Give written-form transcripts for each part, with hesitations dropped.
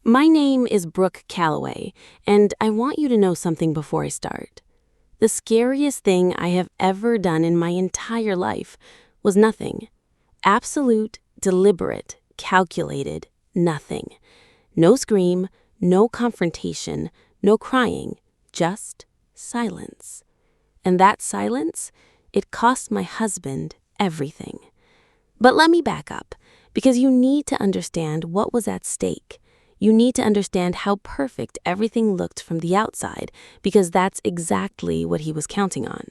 My name is Brooke Calloway, and I want you to know something before I start. The scariest thing I have ever done in my entire life was nothing. Absolute, deliberate, calculated nothing. No scream, no confrontation, no crying, just silence. And that silence, it cost my husband everything. But let me back up, because you need to understand what was at stake. You need to understand how perfect everything looked from the outside, because that's exactly what he was counting on.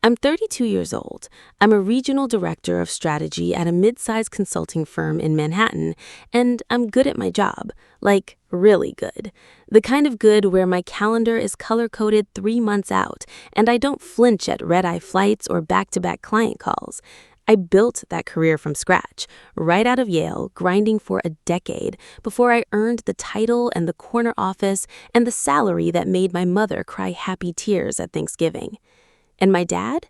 I'm 32 years old. I'm a regional director of strategy at a mid-sized consulting firm in Manhattan, and I'm good at my job, like really good. The kind of good where my calendar is color-coded 3 months out, and I don't flinch at red-eye flights or back-to-back client calls. I built that career from scratch, right out of Yale, grinding for a decade before I earned the title and the corner office and the salary that made my mother cry happy tears at Thanksgiving. And my dad?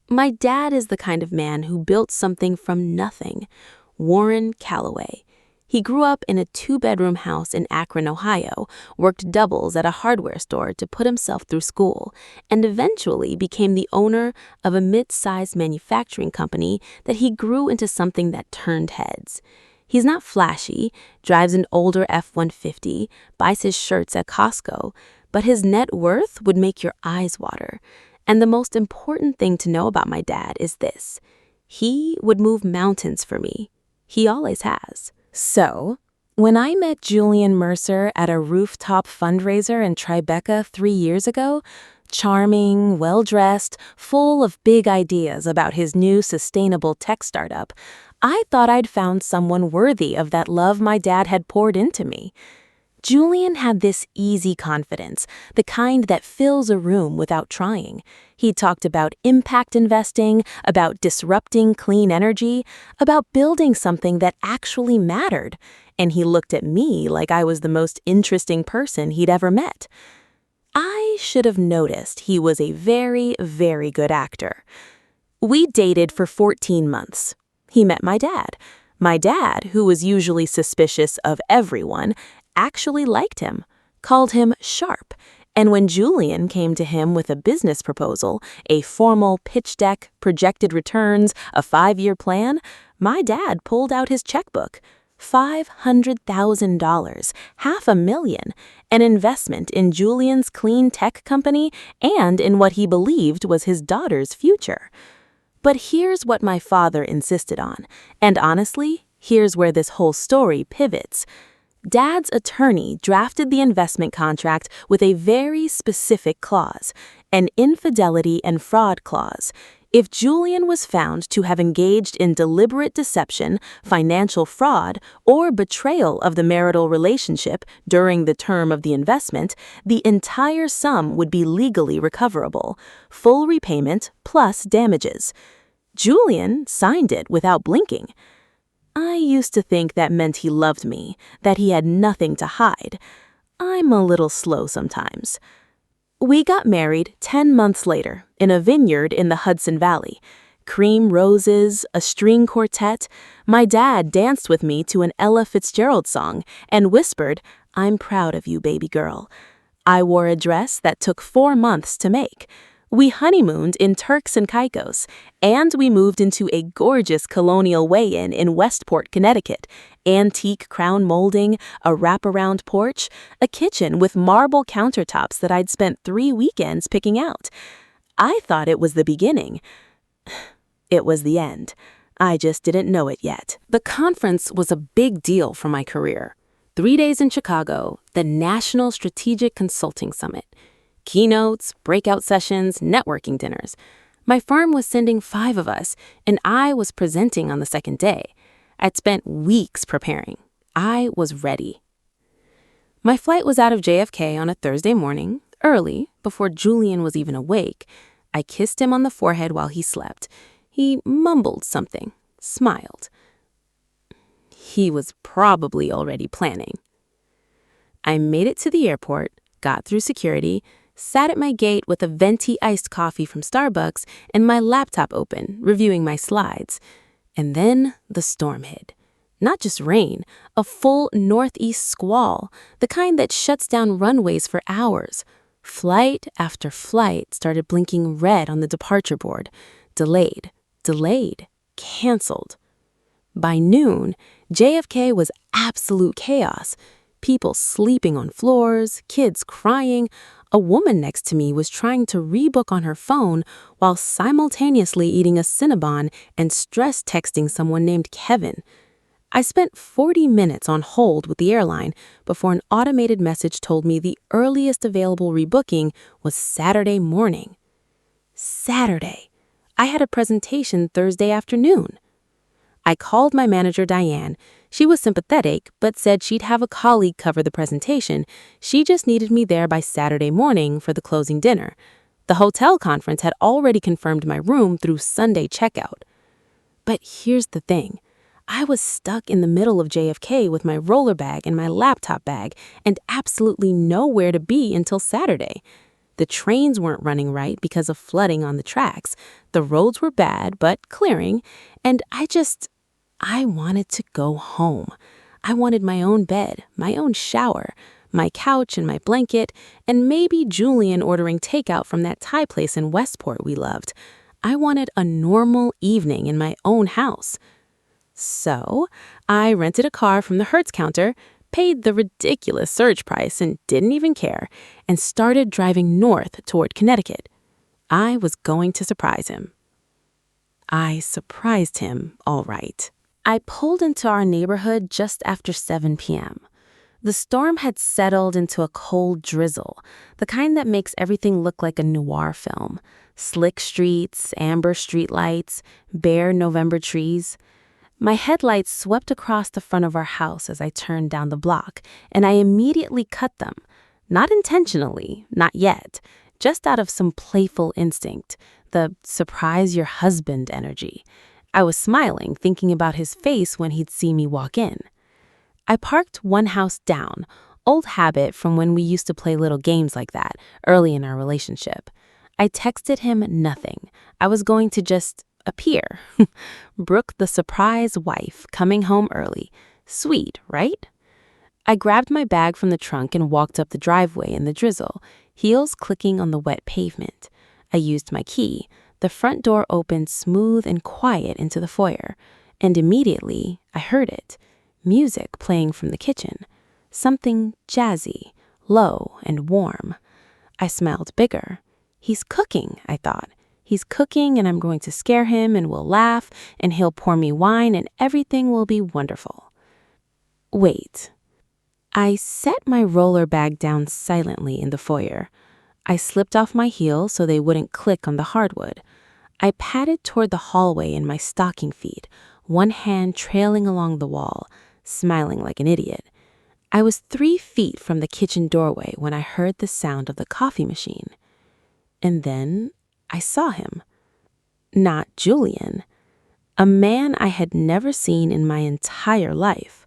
My dad is the kind of man who built something from nothing. Warren Calloway. He grew up in a 2-bedroom house in Akron, Ohio, worked doubles at a hardware store to put himself through school, and eventually became the owner of a mid-sized manufacturing company that he grew into something that turned heads. He's not flashy, drives an older F-150, buys his shirts at Costco, but his net worth would make your eyes water. And the most important thing to know about my dad is this: he would move mountains for me. He always has. So, when I met Julian Mercer at a rooftop fundraiser in Tribeca 3 years ago, charming, well-dressed, full of big ideas about his new sustainable tech startup, I thought I'd found someone worthy of that love my dad had poured into me. Julian had this easy confidence, the kind that fills a room without trying. He talked about impact investing, about disrupting clean energy, about building something that actually mattered. And he looked at me like I was the most interesting person he'd ever met. I should have noticed he was a very, very good actor. We dated for 14 months. He met my dad. My dad, who was usually suspicious of everyone, actually liked him, called him sharp, and when Julian came to him with a business proposal, a formal pitch deck, projected returns, a 5-year plan, my dad pulled out his checkbook. $500,000, $500,000, an investment in Julian's clean tech company and in what he believed was his daughter's future. But here's what my father insisted on, and honestly, here's where this whole story pivots. Dad's attorney drafted the investment contract with a very specific clause, an infidelity and fraud clause. If Julian was found to have engaged in deliberate deception, financial fraud, or betrayal of the marital relationship during the term of the investment, the entire sum would be legally recoverable, full repayment plus damages. Julian signed it without blinking. I used to think that meant he loved me, that he had nothing to hide. I'm a little slow sometimes. We got married 10 months later in a vineyard in the Hudson Valley. Cream roses, a string quartet. My dad danced with me to an Ella Fitzgerald song and whispered, "I'm proud of you, baby girl." I wore a dress that took 4 months to make. We honeymooned in Turks and Caicos, and we moved into a gorgeous colonial weigh-in in Westport, Connecticut. Antique crown molding, a wraparound porch, a kitchen with marble countertops that I'd spent 3 weekends picking out. I thought it was the beginning. It was the end. I just didn't know it yet. The conference was a big deal for my career. 3 days in Chicago, the National Strategic Consulting Summit. Keynotes, breakout sessions, networking dinners. My firm was sending 5 of us, and I was presenting on the second day. I'd spent weeks preparing. I was ready. My flight was out of JFK on a Thursday morning, early, before Julian was even awake. I kissed him on the forehead while he slept. He mumbled something, smiled. He was probably already planning. I made it to the airport, got through security, sat at my gate with a venti iced coffee from Starbucks and my laptop open, reviewing my slides. And then the storm hit. Not just rain, a full northeast squall, the kind that shuts down runways for hours. Flight after flight started blinking red on the departure board. Delayed, canceled. By noon, JFK was absolute chaos. People sleeping on floors, kids crying. A woman next to me was trying to rebook on her phone while simultaneously eating a Cinnabon and stress texting someone named Kevin. I spent 40 minutes on hold with the airline before an automated message told me the earliest available rebooking was Saturday morning. Saturday. I had a presentation Thursday afternoon. I called my manager, Diane. She was sympathetic, but said she'd have a colleague cover the presentation. She just needed me there by Saturday morning for the closing dinner. The hotel conference had already confirmed my room through Sunday checkout. But here's the thing. I was stuck in the middle of JFK with my roller bag and my laptop bag and absolutely nowhere to be until Saturday. The trains weren't running right because of flooding on the tracks. The roads were bad, but clearing. And I wanted to go home. I wanted my own bed, my own shower, my couch and my blanket, and maybe Julian ordering takeout from that Thai place in Westport we loved. I wanted a normal evening in my own house. So I rented a car from the Hertz counter, paid the ridiculous surge price and didn't even care, and started driving north toward Connecticut. I was going to surprise him. I surprised him, all right. I pulled into our neighborhood just after 7 p.m. The storm had settled into a cold drizzle, the kind that makes everything look like a noir film. Slick streets, amber streetlights, bare November trees. My headlights swept across the front of our house as I turned down the block, and I immediately cut them. Not intentionally, not yet, just out of some playful instinct, the surprise your husband energy. I was smiling, thinking about his face when he'd see me walk in. I parked one house down, old habit from when we used to play little games like that, early in our relationship. I texted him nothing. I was going to just appear. Brooke, the surprise wife, coming home early. Sweet, right? I grabbed my bag from the trunk and walked up the driveway in the drizzle, heels clicking on the wet pavement. I used my key. The front door opened smooth and quiet into the foyer, and immediately I heard it. Music playing from the kitchen. Something jazzy, low and warm. I smelled bigger. He's cooking, I thought. He's cooking and I'm going to scare him and we'll laugh and he'll pour me wine and everything will be wonderful. Wait. I set my roller bag down silently in the foyer. I slipped off my heels so they wouldn't click on the hardwood. I padded toward the hallway in my stocking feet, one hand trailing along the wall, smiling like an idiot. I was 3 feet from the kitchen doorway when I heard the sound of the coffee machine. And then I saw him. Not Julian. A man I had never seen in my entire life.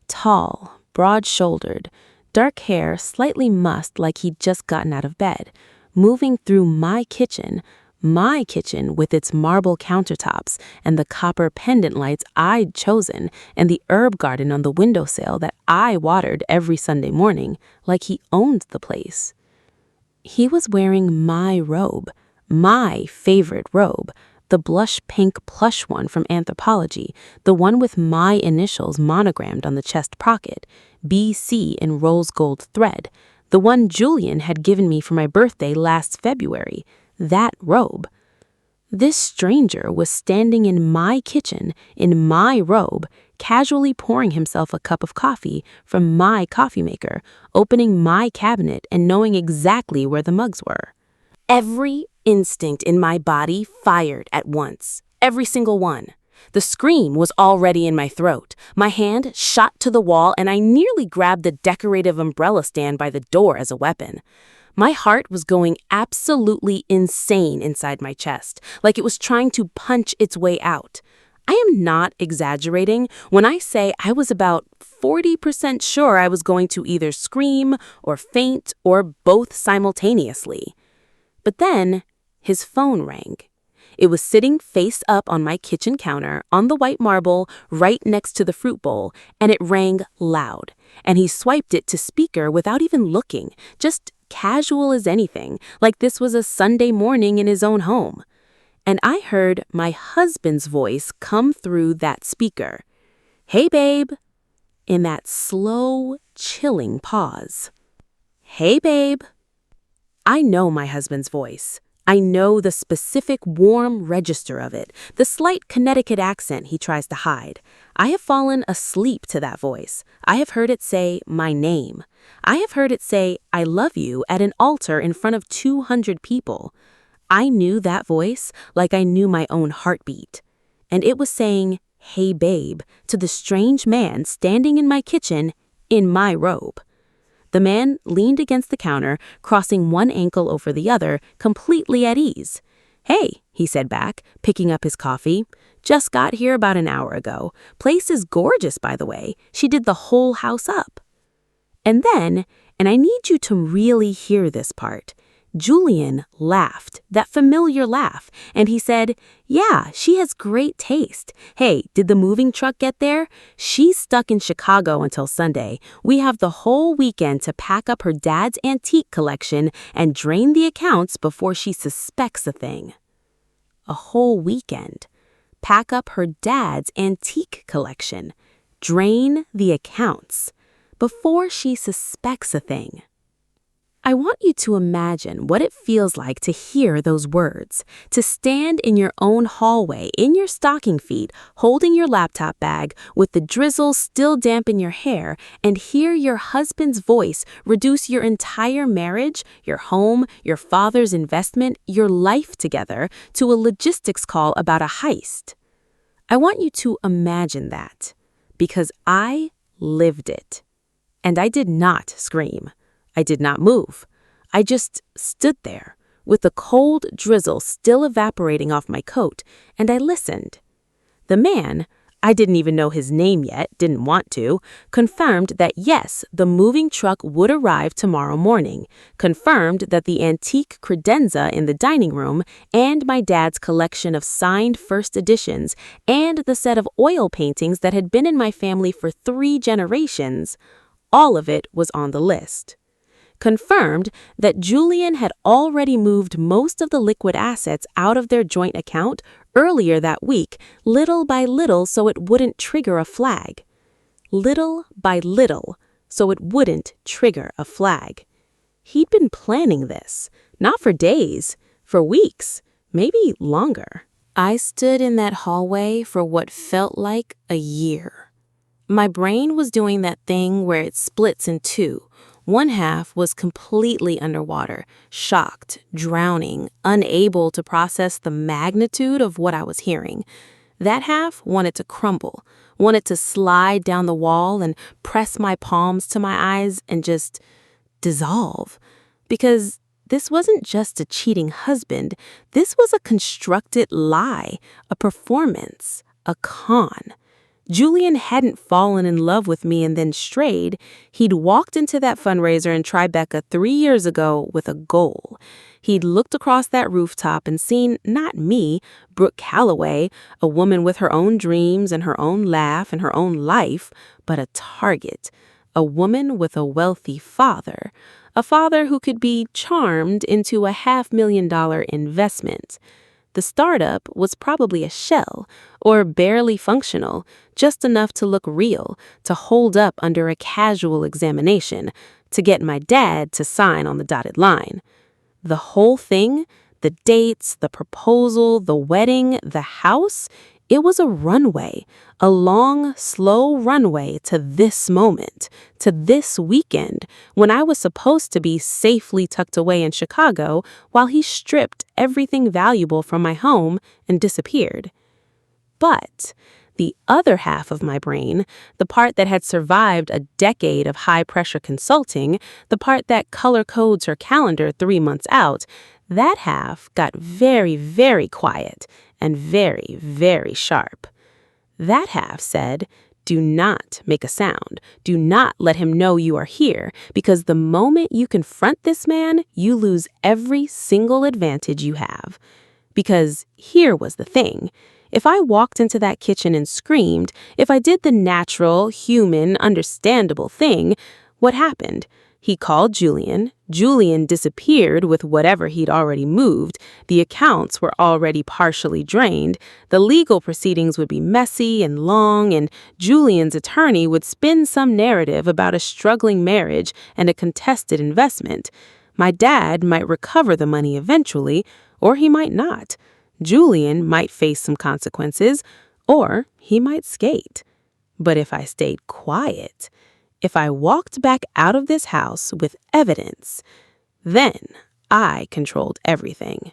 Tall, broad-shouldered, dark hair slightly mussed like he'd just gotten out of bed, moving through my kitchen with its marble countertops and the copper pendant lights I'd chosen and the herb garden on the windowsill that I watered every Sunday morning, like he owned the place. He was wearing my robe, my favorite robe, the blush pink plush one from Anthropology, the one with my initials monogrammed on the chest pocket, BC in rose gold thread, the one Julian had given me for my birthday last February, that robe. This stranger was standing in my kitchen, in my robe, casually pouring himself a cup of coffee from my coffee maker, opening my cabinet and knowing exactly where the mugs were. Every instinct in my body fired at once, every single one. The scream was already in my throat. My hand shot to the wall and I nearly grabbed the decorative umbrella stand by the door as a weapon. My heart was going absolutely insane inside my chest, like it was trying to punch its way out. I am not exaggerating when I say I was about 40% sure I was going to either scream or faint or both simultaneously. But then his phone rang. It was sitting face up on my kitchen counter, on the white marble, right next to the fruit bowl, and it rang loud. And he swiped it to speaker without even looking, just casual as anything, like this was a Sunday morning in his own home. And I heard my husband's voice come through that speaker. "Hey, babe," in that slow, chilling pause. "Hey, babe." I know my husband's voice. I know the specific warm register of it, the slight Connecticut accent he tries to hide. I have fallen asleep to that voice. I have heard it say my name. I have heard it say I love you at an altar in front of 200 people. I knew that voice like I knew my own heartbeat. And it was saying, "Hey, babe," to the strange man standing in my kitchen in my robe. The man leaned against the counter, crossing one ankle over the other, completely at ease. "Hey," he said back, picking up his coffee. "Just got here about an hour ago. Place is gorgeous, by the way. She did the whole house up." And then, and I need you to really hear this part, Julian laughed, that familiar laugh, and he said, "Yeah, she has great taste. Hey, did the moving truck get there? She's stuck in Chicago until Sunday. We have the whole weekend to pack up her dad's antique collection and drain the accounts before she suspects a thing." A whole weekend. Pack up her dad's antique collection. Drain the accounts. Before she suspects a thing. I want you to imagine what it feels like to hear those words, to stand in your own hallway, in your stocking feet, holding your laptop bag, with the drizzle still damp in your hair, and hear your husband's voice reduce your entire marriage, your home, your father's investment, your life together, to a logistics call about a heist. I want you to imagine that, because I lived it. And I did not scream. I did not move. I just stood there, with the cold drizzle still evaporating off my coat, and I listened. The man, I didn't even know his name yet, didn't want to, confirmed that yes, the moving truck would arrive tomorrow morning, confirmed that the antique credenza in the dining room and my dad's collection of signed first editions and the set of oil paintings that had been in my family for 3 generations, all of it was on the list. Confirmed that Julian had already moved most of the liquid assets out of their joint account earlier that week, little by little so it wouldn't trigger a flag. Little by little so it wouldn't trigger a flag. He'd been planning this, not for days, for weeks, maybe longer. I stood in that hallway for what felt like a year. My brain was doing that thing where it splits in two. One half was completely underwater, shocked, drowning, unable to process the magnitude of what I was hearing. That half wanted to crumble, wanted to slide down the wall and press my palms to my eyes and just dissolve. Because this wasn't just a cheating husband, this was a constructed lie, a performance, a con. Julian hadn't fallen in love with me and then strayed. He'd walked into that fundraiser in Tribeca 3 years ago with a goal. He'd looked across that rooftop and seen not me, Brooke Calloway, a woman with her own dreams and her own laugh and her own life, but a target, a woman with a wealthy father, a father who could be charmed into a $500,000 investment. The startup was probably a shell, or barely functional, just enough to look real, to hold up under a casual examination, to get my dad to sign on the dotted line. The whole thing, the dates, the proposal, the wedding, the house, it was a runway, a long, slow runway to this moment, to this weekend, when I was supposed to be safely tucked away in Chicago while he stripped everything valuable from my home and disappeared. But the other half of my brain, the part that had survived a decade of high-pressure consulting, the part that color codes her calendar 3 months out, that half got very, very quiet and very, very sharp. That half said, "Do not make a sound. Do not let him know you are here, because the moment you confront this man, you lose every single advantage you have. Because here was the thing. If I walked into that kitchen and screamed, if I did the natural, human, understandable thing, what happened? He called Julian. Julian disappeared with whatever he'd already moved. The accounts were already partially drained. The legal proceedings would be messy and long, and Julian's attorney would spin some narrative about a struggling marriage and a contested investment. My dad might recover the money eventually, or he might not. Julian might face some consequences, or he might skate. But if I stayed quiet, if I walked back out of this house with evidence, then I controlled everything.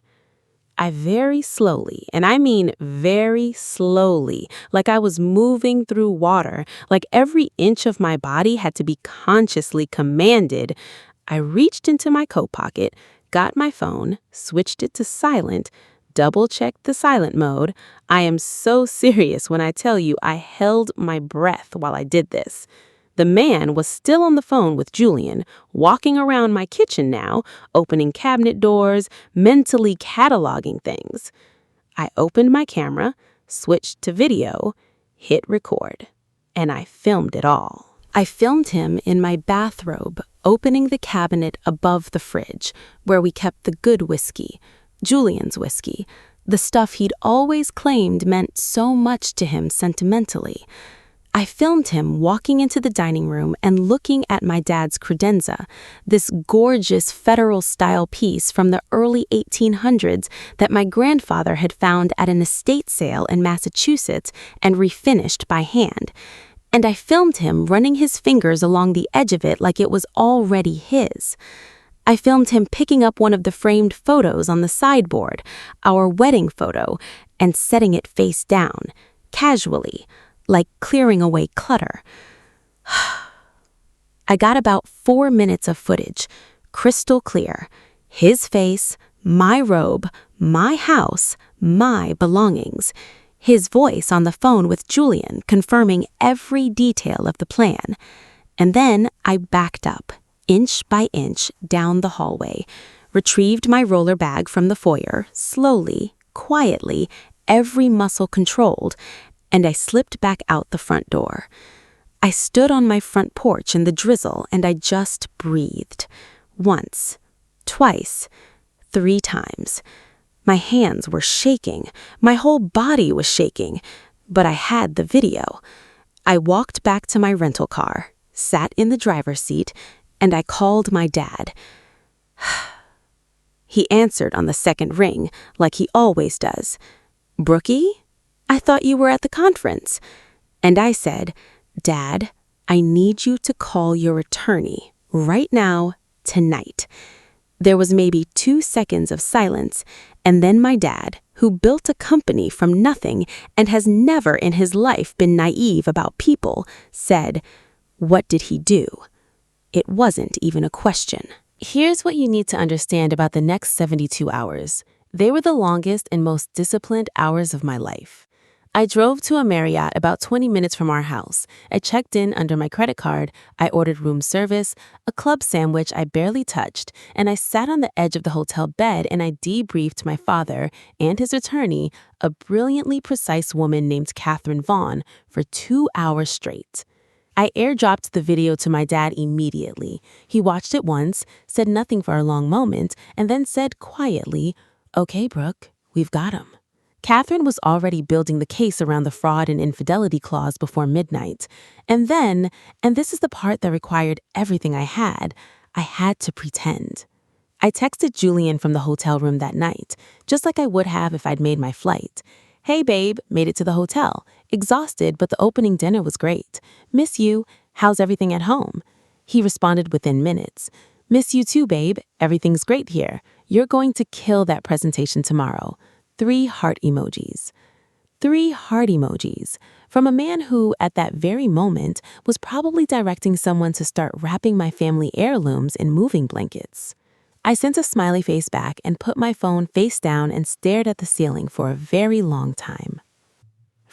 I very slowly, and I mean very slowly, like I was moving through water, like every inch of my body had to be consciously commanded, I reached into my coat pocket, got my phone, switched it to silent, double-checked the silent mode. I am so serious when I tell you I held my breath while I did this. The man was still on the phone with Julian, walking around my kitchen now, opening cabinet doors, mentally cataloging things. I opened my camera, switched to video, hit record, and I filmed it all. I filmed him in my bathrobe, opening the cabinet above the fridge, where we kept the good whiskey, Julian's whiskey, the stuff he'd always claimed meant so much to him sentimentally. I filmed him walking into the dining room and looking at my dad's credenza, this gorgeous federal-style piece from the early 1800s that my grandfather had found at an estate sale in Massachusetts and refinished by hand. And I filmed him running his fingers along the edge of it like it was already his. I filmed him picking up one of the framed photos on the sideboard, our wedding photo, and setting it face down, casually, like clearing away clutter. I got about 4 minutes of footage, crystal clear. His face, my robe, my house, my belongings. His voice on the phone with Julian confirming every detail of the plan. And then I backed up, inch by inch, down the hallway, retrieved my roller bag from the foyer, slowly, quietly, every muscle controlled, and I slipped back out the front door. I stood on my front porch in the drizzle and I just breathed. Once, twice, 3 times. My hands were shaking. My whole body was shaking. But I had the video. I walked back to my rental car, sat in the driver's seat, and I called my dad. He answered on the second ring, like he always does. "Brookie? I thought you were at the conference." And I said, "Dad, I need you to call your attorney right now, tonight." There was maybe 2 seconds of silence, and then my dad, who built a company from nothing and has never in his life been naive about people, said, "What did he do?" It wasn't even a question. Here's what you need to understand about the next 72 hours. They were the longest and most disciplined hours of my life. I drove to a Marriott about 20 minutes from our house. I checked in under my credit card. I ordered room service, a club sandwich I barely touched, and I sat on the edge of the hotel bed and I debriefed my father and his attorney, a brilliantly precise woman named Catherine Vaughn, for 2 hours straight. I airdropped the video to my dad immediately. He watched it once, said nothing for a long moment, and then said quietly, "Okay, Brooke, we've got him." Catherine was already building the case around the fraud and infidelity clause before midnight. And then, and this is the part that required everything I had to pretend. I texted Julian from the hotel room that night, just like I would have if I'd made my flight. "Hey babe, made it to the hotel. Exhausted, but the opening dinner was great. Miss you. How's everything at home?" He responded within minutes. "Miss you too, babe. Everything's great here. You're going to kill that presentation tomorrow." 3 heart emojis. 3 heart emojis from a man who, at that very moment, was probably directing someone to start wrapping my family heirlooms in moving blankets. I sent a smiley face back and put my phone face down and stared at the ceiling for a very long time.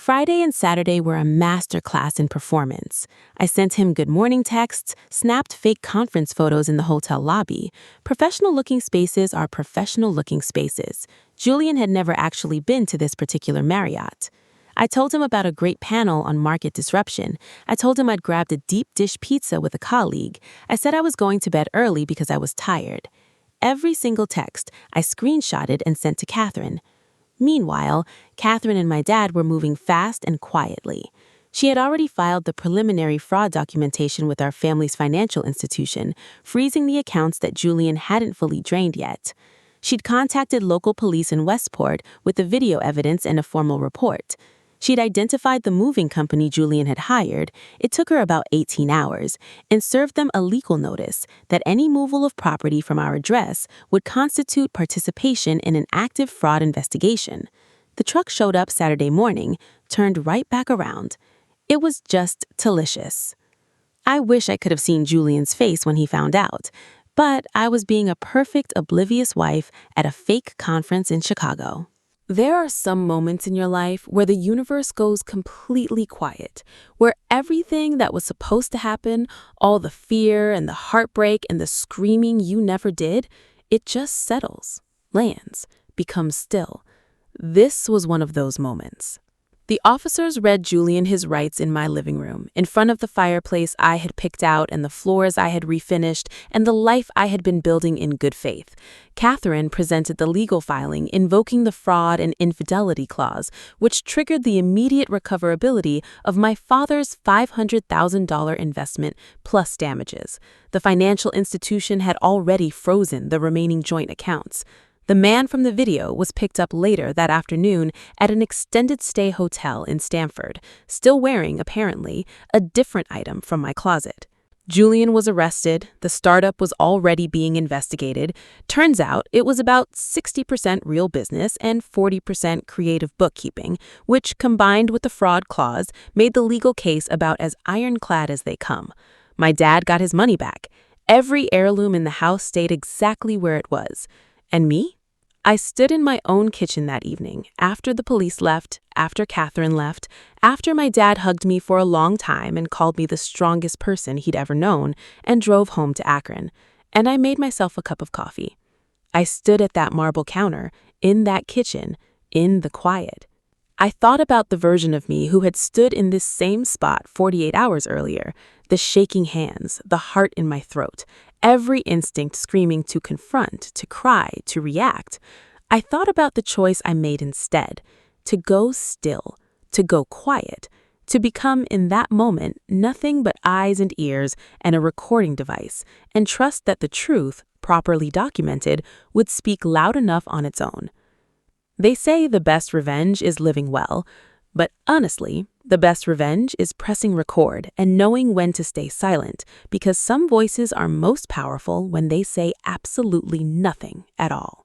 Friday and Saturday were a masterclass in performance. I sent him good morning texts, snapped fake conference photos in the hotel lobby. Professional-looking spaces are professional-looking spaces. Julian had never actually been to this particular Marriott. I told him about a great panel on market disruption. I told him I'd grabbed a deep dish pizza with a colleague. I said I was going to bed early because I was tired. Every single text I screenshotted and sent to Catherine. Meanwhile, Catherine and my dad were moving fast and quietly. She had already filed the preliminary fraud documentation with our family's financial institution, freezing the accounts that Julian hadn't fully drained yet. She'd contacted local police in Westport with the video evidence and a formal report. She'd identified the moving company Julian had hired. It took her about 18 hours, and served them a legal notice that any removal of property from our address would constitute participation in an active fraud investigation. The truck showed up Saturday morning, turned right back around. It was just delicious. I wish I could have seen Julian's face when he found out, but I was being a perfect, oblivious wife at a fake conference in Chicago. There are some moments in your life where the universe goes completely quiet, where everything that was supposed to happen, all the fear and the heartbreak and the screaming you never did, it just settles, lands, becomes still. This was one of those moments. The officers read Julian his rights in my living room, in front of the fireplace I had picked out and the floors I had refinished and the life I had been building in good faith. Catherine presented the legal filing invoking the fraud and infidelity clause, which triggered the immediate recoverability of my father's $500,000 investment plus damages. The financial institution had already frozen the remaining joint accounts. The man from the video was picked up later that afternoon at an extended stay hotel in Stamford, still wearing, apparently, a different item from my closet. Julian was arrested. The startup was already being investigated. Turns out it was about 60% real business and 40% creative bookkeeping, which, combined with the fraud clause, made the legal case about as ironclad as they come. My dad got his money back. Every heirloom in the house stayed exactly where it was. And me? I stood in my own kitchen that evening, after the police left, after Catherine left, after my dad hugged me for a long time and called me the strongest person he'd ever known, and drove home to Akron. And I made myself a cup of coffee. I stood at that marble counter, in that kitchen, in the quiet. I thought about the version of me who had stood in this same spot 48 hours earlier, the shaking hands, the heart in my throat, every instinct screaming to confront, to cry, to react. I thought about the choice I made instead, to go still, to go quiet, to become in that moment nothing but eyes and ears and a recording device, and trust that the truth, properly documented, would speak loud enough on its own. They say the best revenge is living well, but honestly, the best revenge is pressing record and knowing when to stay silent, because some voices are most powerful when they say absolutely nothing at all.